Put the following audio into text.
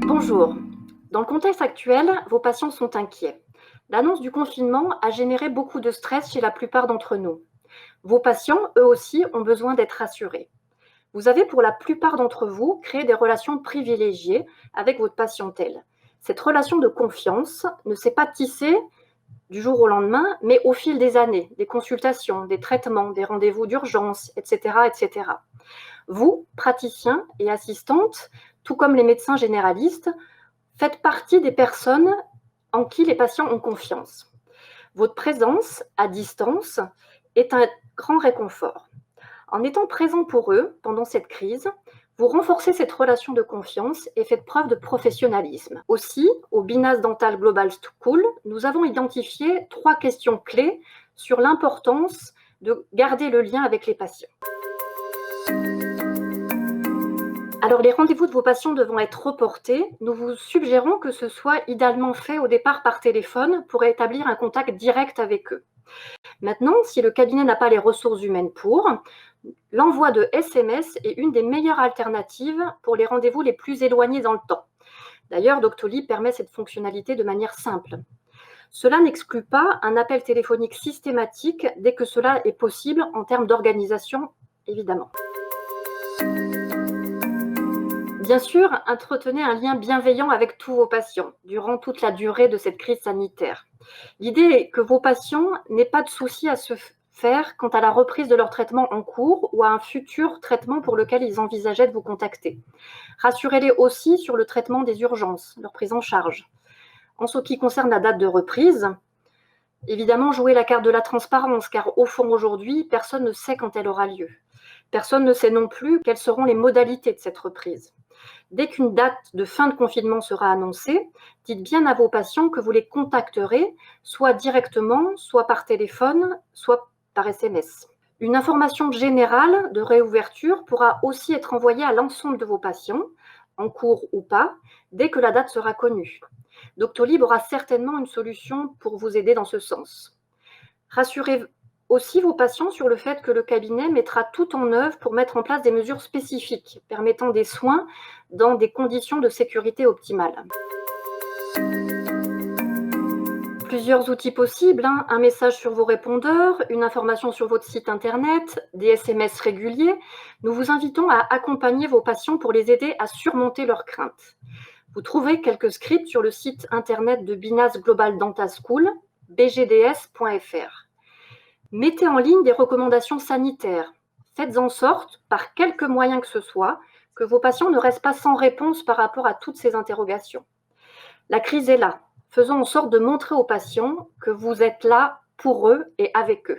Bonjour. Dans le contexte actuel, vos patients sont inquiets. L'annonce du confinement a généré beaucoup de stress chez la plupart d'entre nous. Vos patients, eux aussi, ont besoin d'être rassurés. Vous avez pour la plupart d'entre vous créé des relations privilégiées avec votre patientèle. Cette relation de confiance ne s'est pas tissée du jour au lendemain, mais au fil des années, des consultations, des traitements, des rendez-vous d'urgence, etc., etc. Vous, praticiens et assistantes, tout comme les médecins généralistes, faites partie des personnes en qui les patients ont confiance. Votre présence à distance est un grand réconfort. En étant présent pour eux pendant cette crise, vous renforcez cette relation de confiance et faites preuve de professionnalisme. Aussi, au Binas Dental Global School, nous avons identifié 3 questions clés sur l'importance de garder le lien avec les patients. Alors, les rendez-vous de vos patients devant être reportés, nous vous suggérons que ce soit idéalement fait au départ par téléphone pour établir un contact direct avec eux. Maintenant, si le cabinet n'a pas les ressources humaines pour, l'envoi de SMS est une des meilleures alternatives pour les rendez-vous les plus éloignés dans le temps. D'ailleurs, Doctolib permet cette fonctionnalité de manière simple. Cela n'exclut pas un appel téléphonique systématique dès que cela est possible en termes d'organisation, évidemment. Bien sûr, entretenez un lien bienveillant avec tous vos patients durant toute la durée de cette crise sanitaire. L'idée est que vos patients n'aient pas de soucis à se faire quant à la reprise de leur traitement en cours ou à un futur traitement pour lequel ils envisageaient de vous contacter. Rassurez-les aussi sur le traitement des urgences, leur prise en charge. En ce qui concerne la date de reprise, évidemment, jouez la carte de la transparence, car au fond, aujourd'hui, personne ne sait quand elle aura lieu. Personne ne sait non plus quelles seront les modalités de cette reprise. Dès qu'une date de fin de confinement sera annoncée, dites bien à vos patients que vous les contacterez, soit directement, soit par téléphone, soit par SMS. Une information générale de réouverture pourra aussi être envoyée à l'ensemble de vos patients, en cours ou pas, dès que la date sera connue. Doctolib aura certainement une solution pour vous aider dans ce sens. Rassurez aussi vos patients sur le fait que le cabinet mettra tout en œuvre pour mettre en place des mesures spécifiques permettant des soins dans des conditions de sécurité optimales. Plusieurs outils possibles, un message sur vos répondeurs, une information sur votre site internet, des SMS réguliers. Nous vous invitons à accompagner vos patients pour les aider à surmonter leurs craintes. Vous trouverez quelques scripts sur le site internet de Binas Global Dental School, bgds.fr. Mettez en ligne des recommandations sanitaires. Faites en sorte, par quelque moyen que ce soit, que vos patients ne restent pas sans réponse par rapport à toutes ces interrogations. La crise est là. Faisons en sorte de montrer aux patients que vous êtes là pour eux et avec eux.